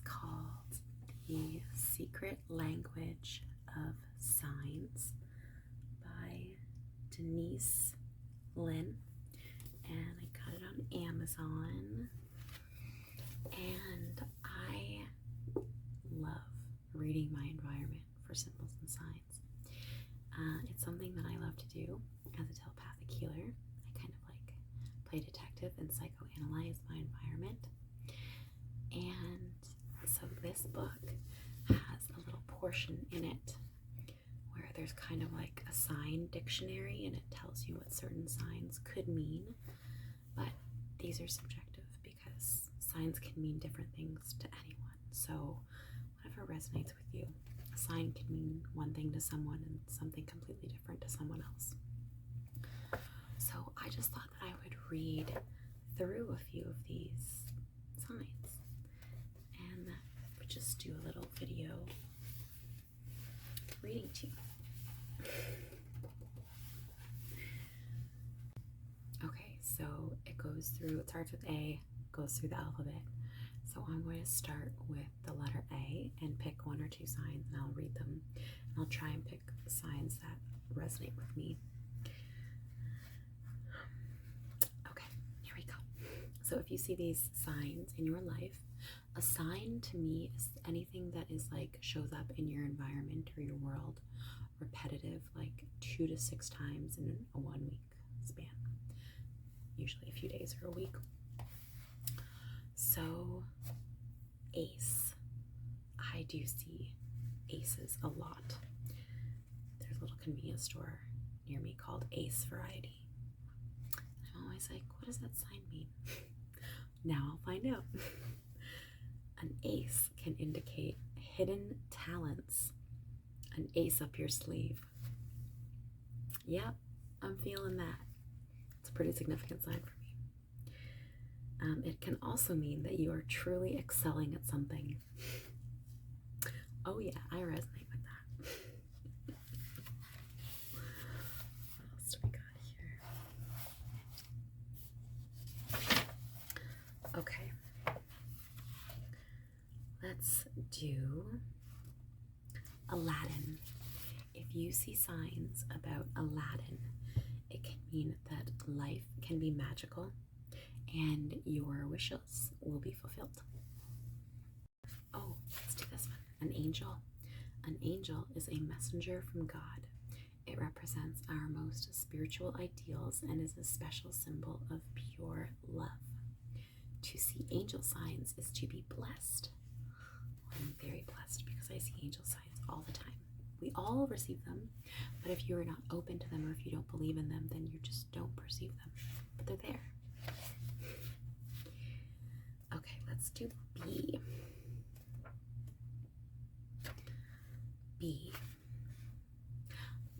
called The Secret Language of Signs by Denise Lynn, and I got it on Amazon. And I love reading my environment for symbols and signs. It's something that I love to do as a telepathic healer. I kind of like play detective and psychoanalyze my environment. And so this book has a little portion in it where there's kind of like a sign dictionary, and it tells you what certain signs could mean. But these are subjective because signs can mean different things to anyone. So whatever resonates with you. A sign can mean one thing to someone and something completely different to someone else. So I just thought that I would read through a few of these signs and would just do a little video reading to you. Okay, so it starts with A, goes through the alphabet. So I'm going to start with the letter A and pick one or two signs, and I'll read them. And I'll try and pick signs that resonate with me. Okay, here we go. So if you see these signs in your life, a sign to me is anything that is like shows up in your environment or your world, repetitive, like 2 to 6 times in a 1 week span, usually a few days or a week. So ace, I do see aces a lot. There's a little convenience store near me called Ace Variety. I'm always like, what does that sign mean? Now I'll find out. An ace can indicate hidden talents, an ace up your sleeve. Yep, I'm feeling that. It's a pretty significant sign for me. It can also mean that you are truly excelling at something. Oh yeah, I resonate with that. What else do we got here? Okay. Let's do Aladdin. If you see signs about Aladdin, it can mean that life can be magical and your wishes will be fulfilled. Oh, let's do this one. An angel. An angel is a messenger from God. It represents our most spiritual ideals and is a special symbol of pure love. To see angel signs is to be blessed. I'm very blessed because I see angel signs all the time. We all receive them, but if you are not open to them or if you don't believe in them, then you just don't perceive them. But they're there. Okay, let's do B. B.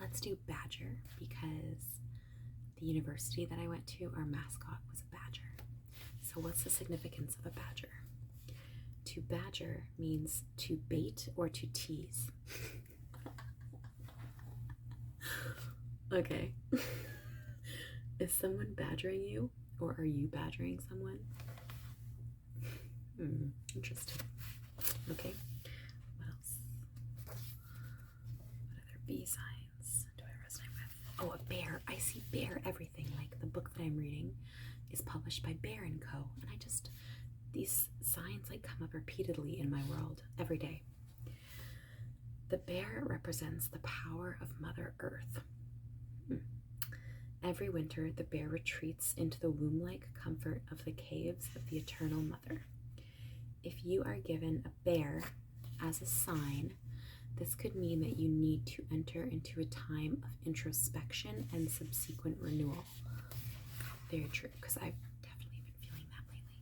Let's do badger because the university that I went to, our mascot was a badger. So what's the significance of a badger? To badger means to bait or to tease. Okay. Is someone badgering you, or are you badgering someone? Interesting. Okay. What else? What other B signs do I resonate with? Oh, a bear. I see bear everything. Like the book that I'm reading is published by Bear & Co. And these signs like come up repeatedly in my world every day. The bear represents the power of Mother Earth. Every winter, the bear retreats into the womb-like comfort of the caves of the Eternal Mother. If you are given a bear as a sign, this could mean that you need to enter into a time of introspection and subsequent renewal. Very true, because I've definitely been feeling that lately.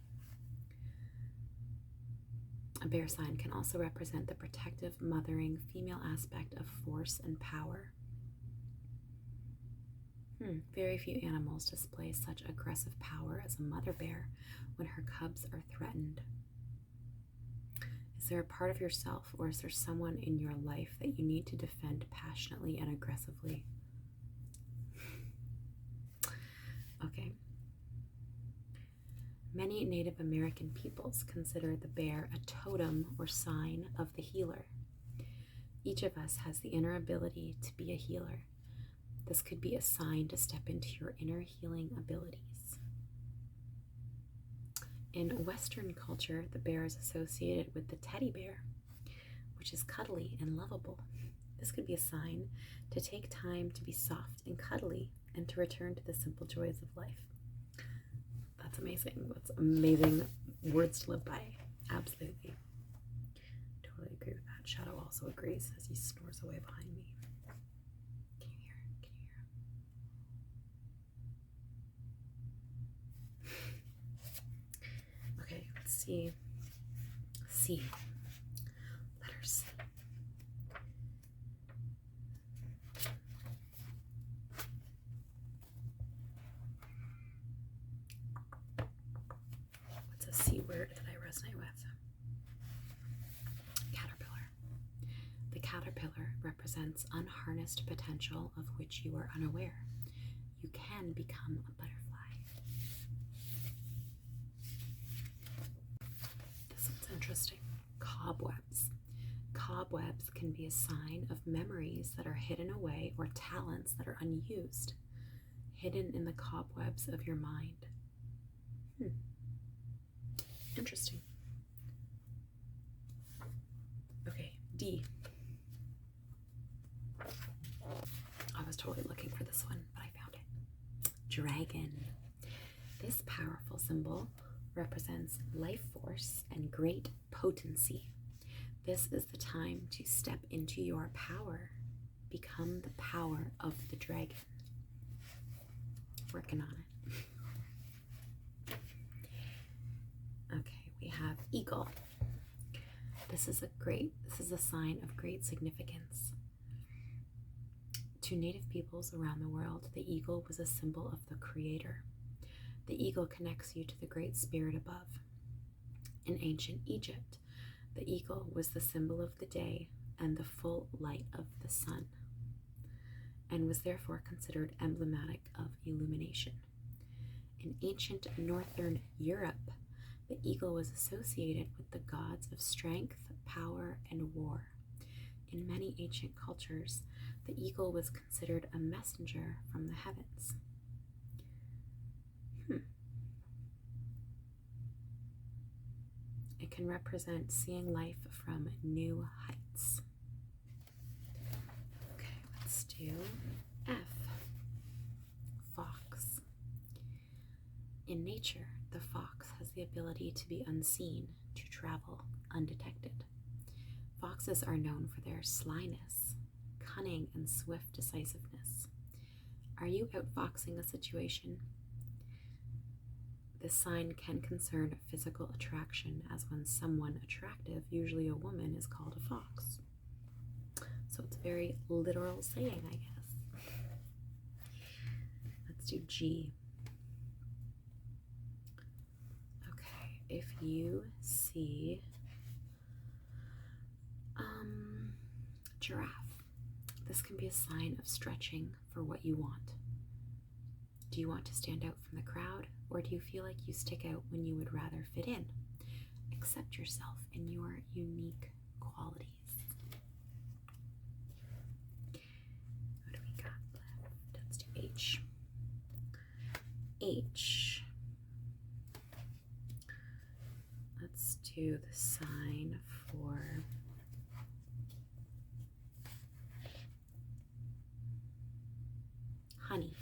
A bear sign can also represent the protective, mothering, female aspect of force and power. Very few animals display such aggressive power as a mother bear when her cubs are threatened. Is there a part of yourself, or is there someone in your life that you need to defend passionately and aggressively? Okay. Many Native American peoples consider the bear a totem or sign of the healer. Each of us has the inner ability to be a healer. This could be a sign to step into your inner healing abilities. In Western culture, the bear is associated with the teddy bear, which is cuddly and lovable. This could be a sign to take time to be soft and cuddly and to return to the simple joys of life. That's amazing. That's amazing words to live by. Absolutely. Totally agree with that. Shadow also agrees as he snores away behind me. Can you hear? Can you hear? Okay, let's see. C. Letter C. What's a C word that I resonate with? Caterpillar. The caterpillar represents unharnessed potential of which you are unaware. You can become a butterfly. This one's interesting. Cobwebs. Cobwebs can be a sign of memories that are hidden away or talents that are unused, hidden in the cobwebs of your mind. Interesting. Okay, D. I was totally looking for this one, but I found it. Dragon. This powerful symbol represents life force and great potency. This is the time to step into your power. Become the power of the dragon. Working on it. Okay, we have eagle. This is a sign of great significance. To Native peoples around the world, the eagle was a symbol of the Creator. The eagle connects you to the great spirit above. In ancient Egypt, the eagle was the symbol of the day and the full light of the sun, and was therefore considered emblematic of illumination. In ancient northern Europe, the eagle was associated with the gods of strength, power, and war. In many ancient cultures, the eagle was considered a messenger from the heavens. It can represent seeing life from new heights. Okay, let's do F. Fox. In nature, the fox has the ability to be unseen, to travel undetected. Foxes are known for their slyness, cunning, and swift decisiveness. Are you outfoxing a situation? This sign can concern physical attraction, as when someone attractive, usually a woman, is called a fox. So it's a very literal saying, I guess. Let's do G. Okay, if you see giraffe, this can be a sign of stretching for what you want. Do you want to stand out from the crowd, or do you feel like you stick out when you would rather fit in? Accept yourself and your unique qualities. What do we got left? Let's do H. H. Let's do the sign for honey.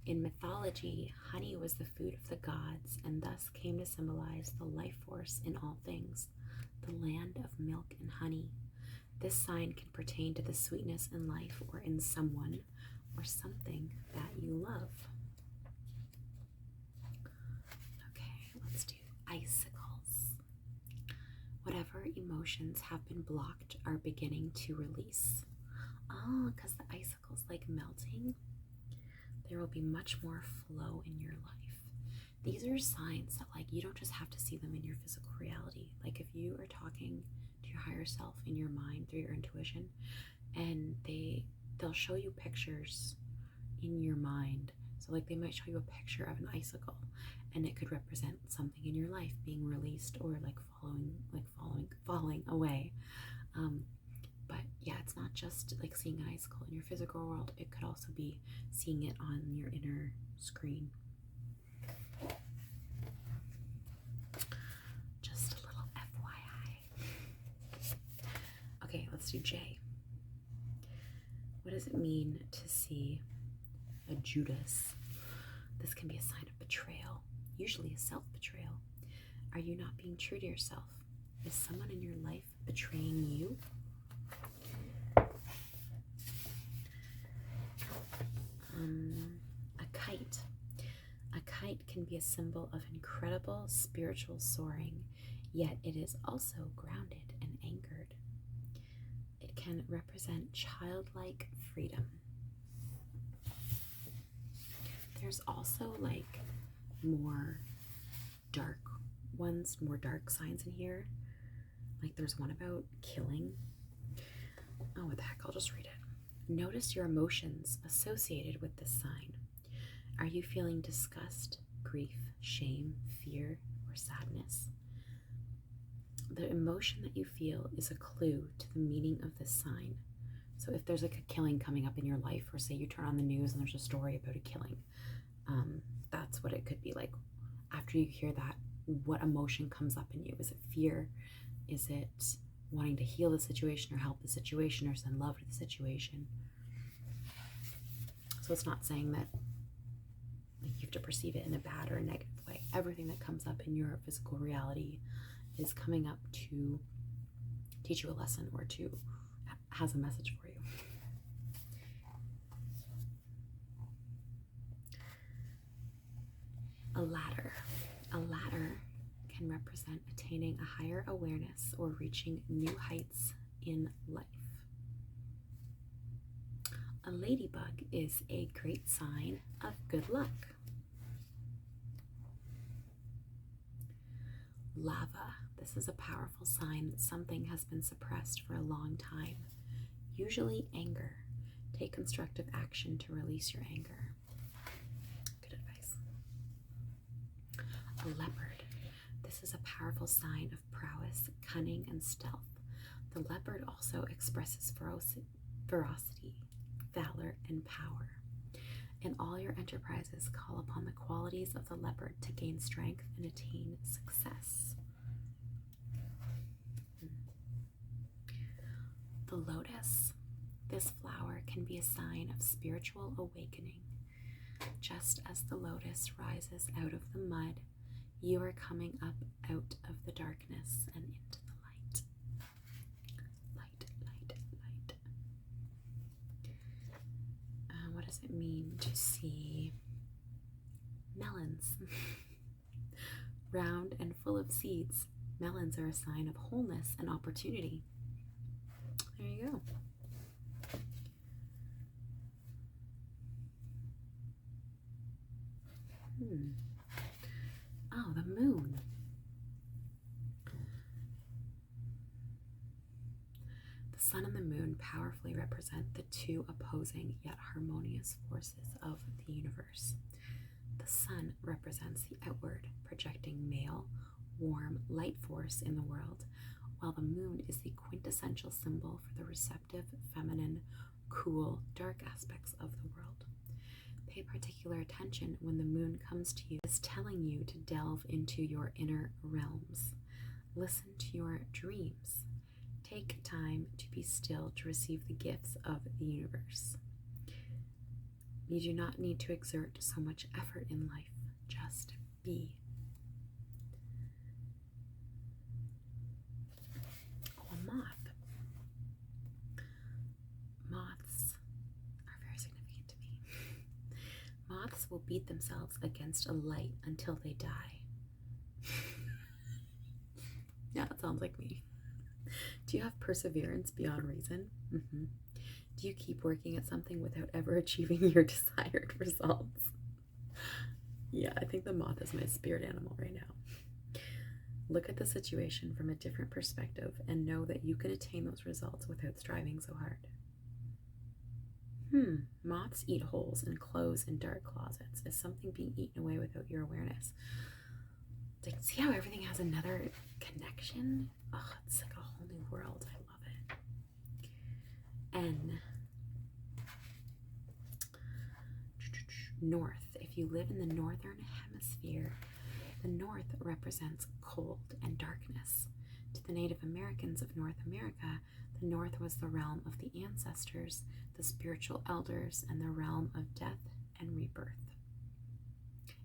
In mythology, honey was the food of the gods and thus came to symbolize the life force in all things, the land of milk and honey. This sign can pertain to the sweetness in life or in someone or something that you love. Okay, let's do icicles. Whatever emotions have been blocked are beginning to release. Oh, because the icicles like melting, there will be much more flow in your life. These are signs that, like, you don't just have to see them in your physical reality. Like, if you are talking to your higher self in your mind through your intuition, and they'll show you pictures in your mind. So like they might show you a picture of an icicle, And it could represent something in your life being released or like falling away. But yeah, it's not just like seeing an icicle in your physical world. It could also be seeing it on your inner screen. Just a little FYI. Okay, let's do J. What does it mean to see a Judas? This can be a sign of betrayal, usually a self-betrayal. Are you not being true to yourself? Is someone in your life betraying you? A kite. A kite can be a symbol of incredible spiritual soaring, yet it is also grounded and anchored. It can represent childlike freedom. There's also like more dark ones, more dark signs in here. Like there's one about killing. Oh, what the heck, I'll just read it. Notice your emotions associated with this sign. Are you feeling disgust, grief, shame, fear, or sadness? The emotion that you feel is a clue to the meaning of this sign. So if there's like a killing coming up in your life, or say you turn on the news and there's a story about a killing, that's what it could be like. After you hear that, what emotion comes up in you? Is it fear? Is it wanting to heal the situation or help the situation or send love to the situation? So it's not saying that you have to perceive it in a bad or a negative way. Everything that comes up in your physical reality is coming up to teach you a lesson or to has a message for you. A ladder. A ladder can represent attaining a higher awareness or reaching new heights in life. A ladybug is a great sign of good luck. Lava. This is a powerful sign that something has been suppressed for a long time, usually anger. Take constructive action to release your anger. Good advice. A leopard. This is a powerful sign of prowess, cunning, and stealth. The leopard also expresses ferocity, valor, and power. In all your enterprises, call upon the qualities of the leopard to gain strength and attain success. The lotus. This flower can be a sign of spiritual awakening. Just as the lotus rises out of the mud, you are coming up out of the darkness and into the light. Light, light, light. What does it mean to see melons? Round and full of seeds, melons are a sign of wholeness and opportunity. There you go. Oh, the moon. The sun and the moon powerfully represent the two opposing yet harmonious forces of the universe. The sun represents the outward, projecting male, warm, light force in the world, while the moon is the quintessential symbol for the receptive, feminine, cool, dark aspects of the world. Pay particular attention when the moon comes to you. It's telling you to delve into your inner realms. Listen to your dreams. Take time to be still to receive the gifts of the universe. You do not need to exert so much effort in life. Just be. Oh, a moth. Moths are very significant to me. Moths will beat themselves against a light until they die. Yeah, that sounds like me. Do you have perseverance beyond reason? Do you keep working at something without ever achieving your desired results? Yeah, I think the moth is my spirit animal right now. Look at the situation from a different perspective and know that you can attain those results without striving so hard. Moths eat holes in clothes in dark closets. Is something being eaten away without your awareness? Like, see how everything has another connection? Oh, it's like a whole new world. I love it. N. North. If you live in the northern hemisphere, the north represents cold and darkness. To the Native Americans of North America, the north was the realm of the ancestors, the spiritual elders, and the realm of death and rebirth.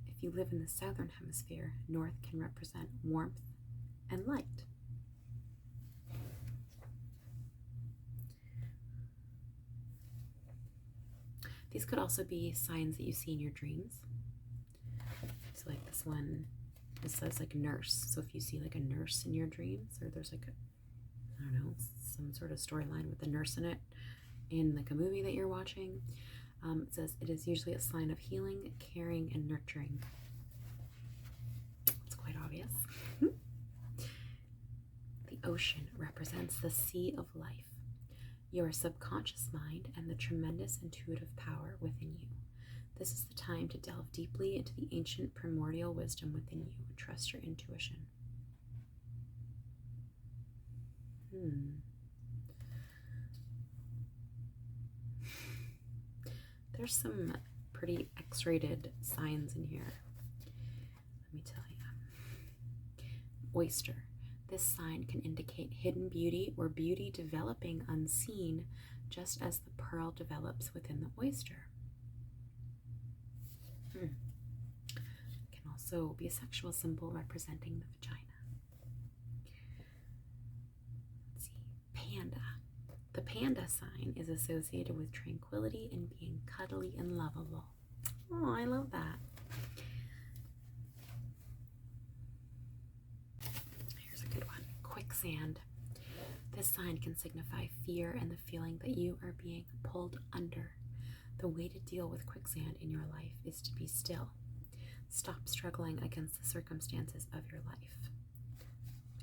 If you live in the southern hemisphere, north can represent warmth and light. These could also be signs that you see in your dreams. So like this one, it says like nurse. So if you see like a nurse in your dreams, or there's like a, I don't know, some sort of storyline with a nurse in it, in like a movie that you're watching, it says it is usually a sign of healing, caring, and nurturing. It's quite obvious. The ocean represents the sea of life, your subconscious mind, and the tremendous intuitive power within you. This is the time to delve deeply into the ancient primordial wisdom within you and trust your intuition. There's some pretty X-rated signs in here. Let me tell you. Oyster. This sign can indicate hidden beauty or beauty developing unseen, just as the pearl develops within the oyster. It can also be a sexual symbol representing the vagina. Let's see. Panda. The panda sign is associated with tranquility and being cuddly and lovable. Oh, I love that. Here's a good one. Quicksand. This sign can signify fear and the feeling that you are being pulled under. The way to deal with quicksand in your life is to be still. Stop struggling against the circumstances of your life.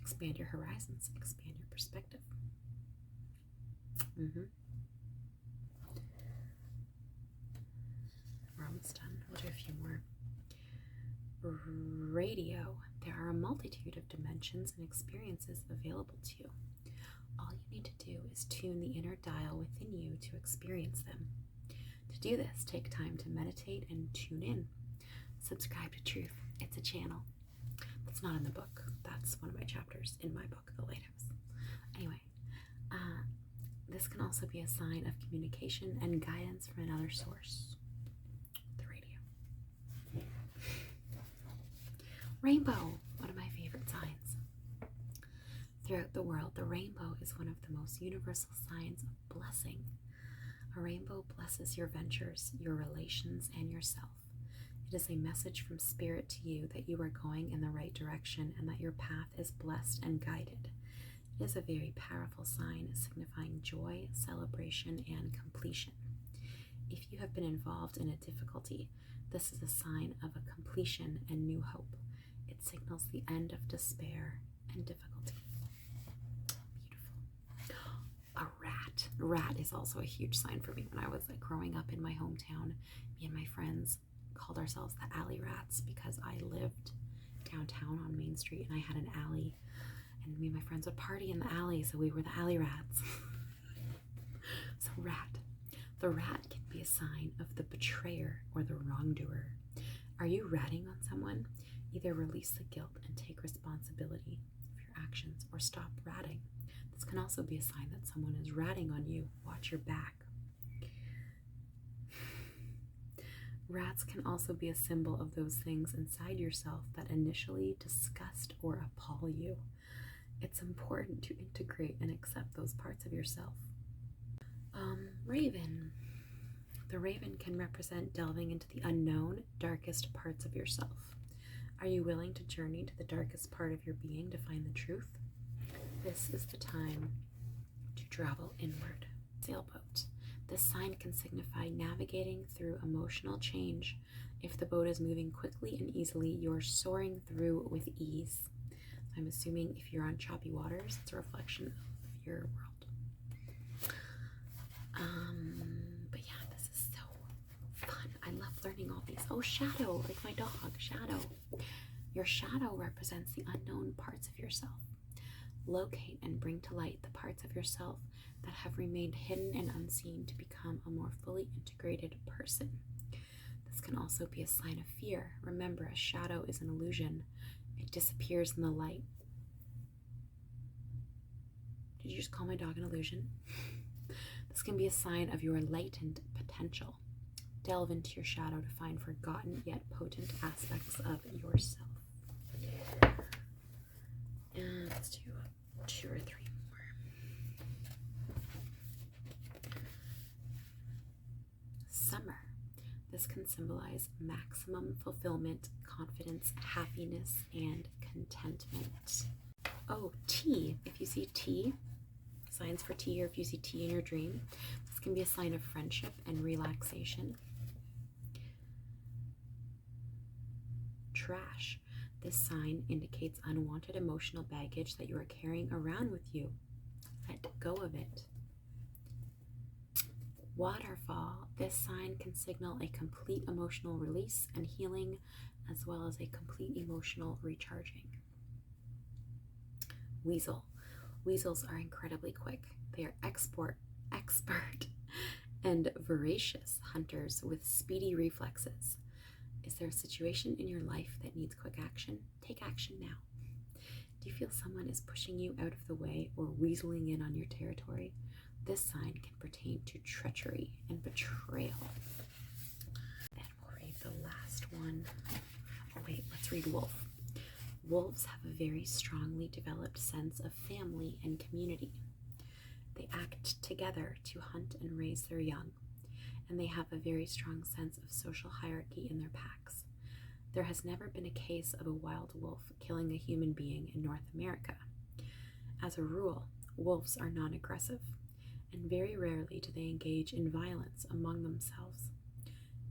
Expand your horizons, expand your perspective. We're almost done. We'll do a few more. Radio. There are a multitude of dimensions and experiences available to you. All you need to do is tune the inner dial within you to experience them. To do this, take time to meditate and tune in. Subscribe to Truth. It's a channel. That's not in the book. That's one of my chapters in my book, The Lighthouse. Anyway, this can also be a sign of communication and guidance from another source. The radio. Rainbow, one of my favorite signs. Throughout the world, the rainbow is one of the most universal signs of blessing. A rainbow blesses your ventures, your relations, and yourself. It is a message from Spirit to you that you are going in the right direction and that your path is blessed and guided. It is a very powerful sign signifying joy, celebration, and completion. If you have been involved in a difficulty, this is a sign of a completion and new hope. It signals the end of despair and difficulty. Beautiful. A rat. Rat is also a huge sign for me. When I was like growing up in my hometown, me and my friends called ourselves the alley rats because I lived downtown on Main Street and I had an alley. And me and my friends would party in the alley, so we were the alley rats. So rat. The rat can be a sign of the betrayer or the wrongdoer. Are you ratting on someone? Either release the guilt and take responsibility of your actions, or stop ratting. This can also be a sign that someone is ratting on you. Watch your back. Rats can also be a symbol of those things inside yourself that initially disgust or appall you. It's important to integrate and accept those parts of yourself. Raven. The raven can represent delving into the unknown, darkest parts of yourself. Are you willing to journey to the darkest part of your being to find the truth? This is the time to travel inward. Sailboat. This sign can signify navigating through emotional change. If the boat is moving quickly and easily, you're soaring through with ease. I'm assuming if you're on choppy waters, it's a reflection of your world. But yeah, this Oh, shadow, like my dog, shadow. Your shadow represents the unknown parts of yourself. Locate and bring to light the parts of yourself that have remained hidden and unseen to become a more fully integrated person. This can also be a sign of fear. Remember, a shadow is an illusion. It disappears in the light. Did you just call my dog an illusion? This can be a sign of your latent potential. Delve into your shadow to find forgotten yet potent aspects of yourself. And let's do 2 or 3 more. Summer. This can symbolize maximum fulfillment, confidence, happiness, and contentment. Oh, tea. If you see tea, signs for tea, or if you see tea in your dream, this can be a sign of friendship and relaxation. Trash. This sign indicates unwanted emotional baggage that you are carrying around with you. Let go of it. Waterfall. This sign can signal a complete emotional release and healing, as well as a complete emotional recharging. Weasel. Weasels are incredibly quick. They are expert and voracious hunters with speedy reflexes. Is there a situation in your life that needs quick action? Take action now. Do you feel someone is pushing you out of the way or weaseling in on your territory? This sign can pertain to treachery and betrayal. And we'll read the last one. Oh wait, let's read wolf. Wolves have a very strongly developed sense of family and community. They act together to hunt and raise their young, and they have a very strong sense of social hierarchy in their packs. There has never been a case of a wild wolf killing a human being in North America. As a rule, wolves are non-aggressive, and very rarely do they engage in violence among themselves.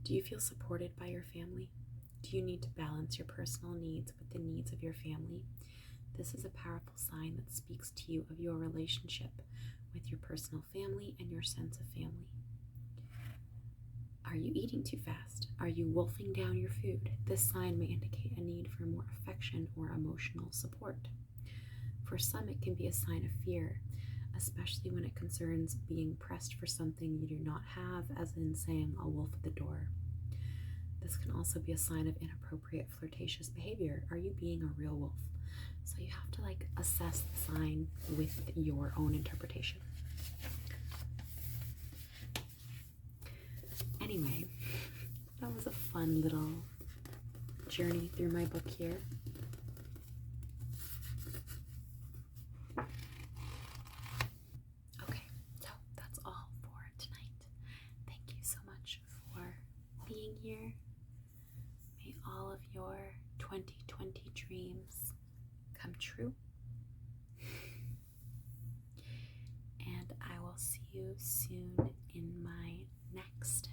Do you feel supported by your family? Do you need to balance your personal needs with the needs of your family? This is a powerful sign that speaks to you of your relationship with your personal family and your sense of family. Are you eating too fast? Are you wolfing down your food? This sign may indicate a need for more affection or emotional support. For some, it can be a sign of fear, especially when it concerns being pressed for something you do not have, as in saying a wolf at the door. This can also be a sign of inappropriate flirtatious behavior. Are you being a real wolf? So you have to assess the sign with your own interpretation. Anyway, that was a fun little journey through my book here. Okay, so that's all for tonight. Thank you so much for being here. May all of your 2020 dreams come true. And I will see you soon in my next